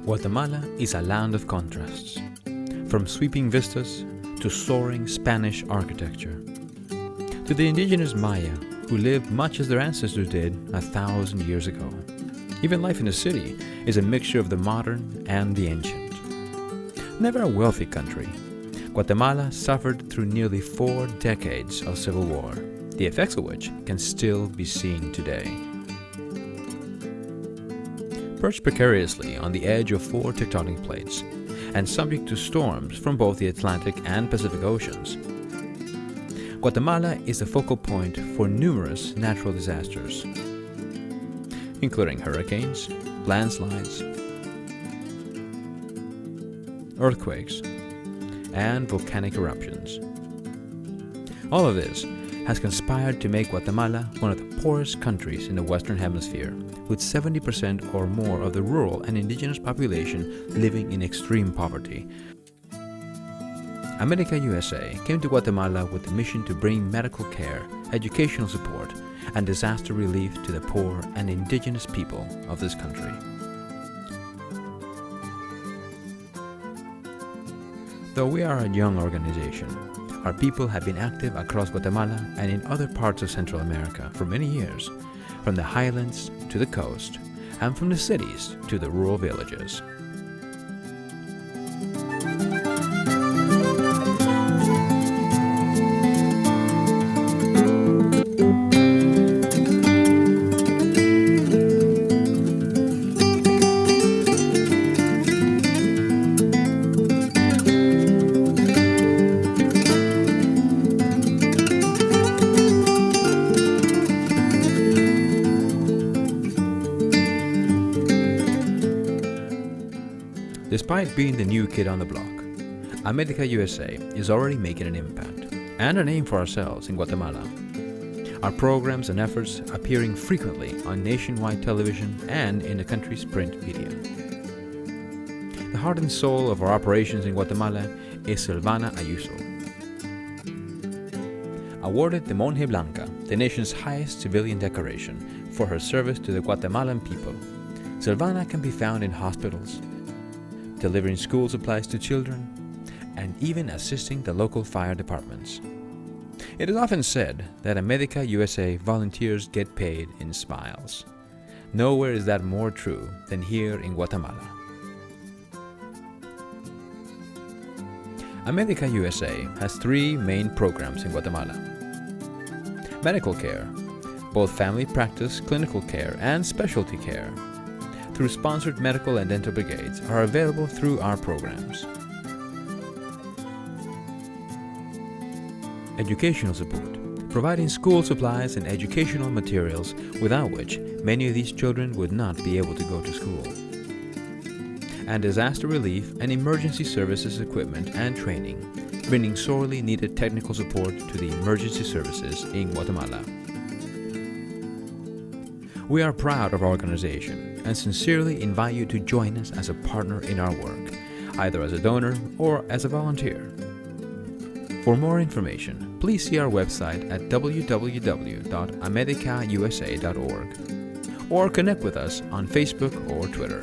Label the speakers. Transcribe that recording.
Speaker 1: Guatemala is a land of contrasts, from sweeping vistas to soaring Spanish architecture, to the indigenous Maya who lived much as their ancestors did 1,000 years ago. Even life in the city is a mixture of the modern and the ancient. Never a wealthy country, Guatemala suffered through nearly 4 decades of civil war, the effects of which can still be seen today. Perched precariously on the edge of 4 tectonic plates and subject to storms from both the Atlantic and Pacific Oceans, Guatemala is the focal point for numerous natural disasters, including hurricanes, landslides, earthquakes, and volcanic eruptions. All of this has conspired to make Guatemala one of the poorest countries in the Western Hemisphere, with 70% or more of the rural and indigenous population living in extreme poverty. AMEDICausa came to Guatemala with the mission to bring medical care, educational support, and disaster relief to the poor and indigenous people of this country. Though we are a young organization, our people have been active across Guatemala and in other parts of Central America for many years, from the highlands to the coast, and from the cities to the rural villages. Despite being the new kid on the block, AMEDICausa is already making an impact and a name for ourselves in Guatemala. Our programs and efforts appearing frequently on nationwide television and in the country's print media. The heart and soul of our operations in Guatemala is Silvana Ayuso. Awarded the Monje Blanca, the nation's highest civilian decoration, for her service to the Guatemalan people, Silvana can be found in hospitals, delivering school supplies to children, and even assisting the local fire departments. It is often said that AMEDICausa volunteers get paid in smiles. Nowhere is that more true than here in Guatemala. AMEDICausa has 3 main programs in Guatemala. Medical care, both family practice, clinical care, and specialty care, through sponsored medical and dental brigades, are available through our programs. Educational support, providing school supplies and educational materials without which many of these children would not be able to go to school. And disaster relief and emergency services equipment and training, bringing sorely needed technical support to the emergency services in Guatemala. We are proud of our organization and sincerely invite you to join us as a partner in our work, either as a donor or as a volunteer. For more information, please see our website at www.amedicausa.org or connect with us on Facebook or Twitter.